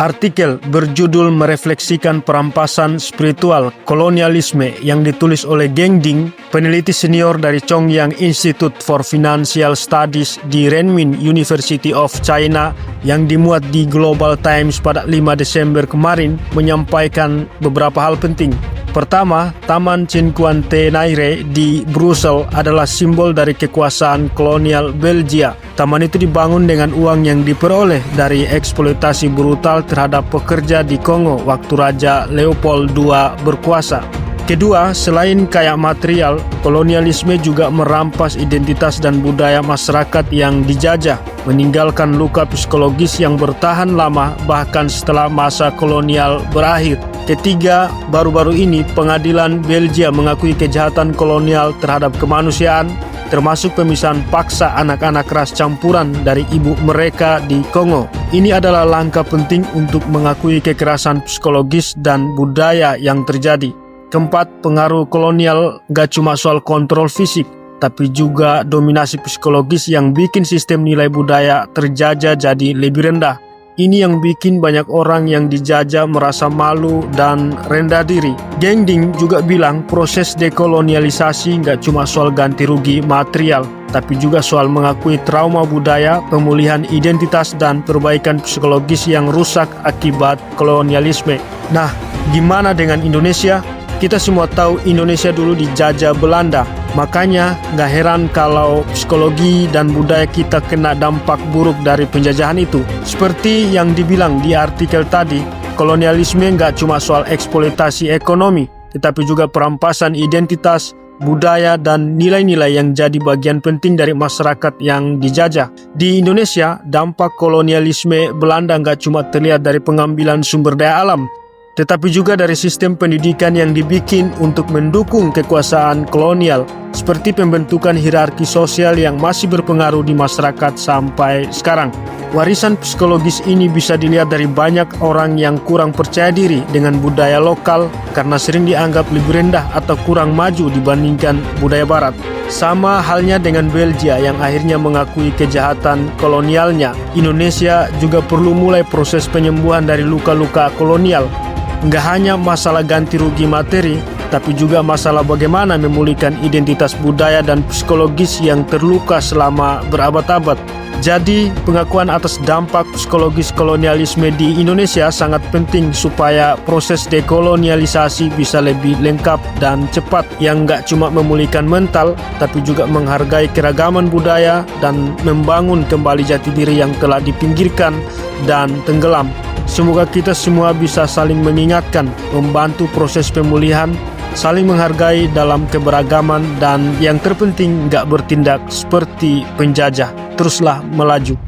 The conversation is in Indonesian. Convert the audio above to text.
Artikel berjudul merefleksikan perampasan spiritual kolonialisme yang ditulis oleh Geng Ding, peneliti senior dari Chongyang Institute for Financial Studies di Renmin University of China yang dimuat di Global Times pada 5 Desember kemarin menyampaikan beberapa hal penting. Pertama, Taman Cinquantenaire di Brussels adalah simbol dari kekuasaan kolonial Belgia. Taman itu dibangun dengan uang yang diperoleh dari eksploitasi brutal terhadap pekerja di Kongo waktu Raja Leopold II berkuasa. Kedua, selain kaya material, kolonialisme juga merampas identitas dan budaya masyarakat yang dijajah, meninggalkan luka psikologis yang bertahan lama bahkan setelah masa kolonial berakhir. Ketiga, baru-baru ini pengadilan Belgia mengakui kejahatan kolonial terhadap kemanusiaan, termasuk pemisahan paksa anak-anak ras campuran dari ibu mereka di Kongo. Ini adalah langkah penting untuk mengakui kekerasan psikologis dan budaya yang terjadi. Keempat, pengaruh kolonial gak cuma soal kontrol fisik, tapi juga dominasi psikologis yang bikin sistem nilai budaya terjajah jadi lebih rendah. Ini yang bikin banyak orang yang dijajah merasa malu dan rendah diri. Geng Ding juga bilang proses dekolonialisasi gak cuma soal ganti rugi material, tapi juga soal mengakui trauma budaya, pemulihan identitas, dan perbaikan psikologis yang rusak akibat kolonialisme. Nah, gimana dengan Indonesia? Kita semua tahu Indonesia dulu dijajah Belanda, makanya gak heran kalau psikologi dan budaya kita kena dampak buruk dari penjajahan itu. Seperti yang dibilang di artikel tadi, kolonialisme gak cuma soal eksploitasi ekonomi, tetapi juga perampasan identitas, budaya, dan nilai-nilai yang jadi bagian penting dari masyarakat yang dijajah. Di Indonesia, dampak kolonialisme Belanda gak cuma terlihat dari pengambilan sumber daya alam, tetapi juga dari sistem pendidikan yang dibikin untuk mendukung kekuasaan kolonial, seperti pembentukan hierarki sosial yang masih berpengaruh di masyarakat sampai sekarang. Warisan psikologis ini bisa dilihat dari banyak orang yang kurang percaya diri dengan budaya lokal karena sering dianggap lebih rendah atau kurang maju dibandingkan budaya barat. Sama halnya dengan Belgia yang akhirnya mengakui kejahatan kolonialnya. Indonesia juga perlu mulai proses penyembuhan dari luka-luka kolonial. Nggak hanya masalah ganti rugi materi, tapi juga masalah bagaimana memulihkan identitas budaya dan psikologis yang terluka selama berabad-abad. Jadi, pengakuan atas dampak psikologis kolonialisme di Indonesia sangat penting supaya proses dekolonialisasi bisa lebih lengkap dan cepat, yang nggak cuma memulihkan mental, tapi juga menghargai keragaman budaya dan membangun kembali jati diri yang telah dipinggirkan dan tenggelam. Semoga kita semua bisa saling mengingatkan, membantu proses pemulihan, saling menghargai dalam keberagaman, dan yang terpenting gak bertindak seperti penjajah. Teruslah melaju.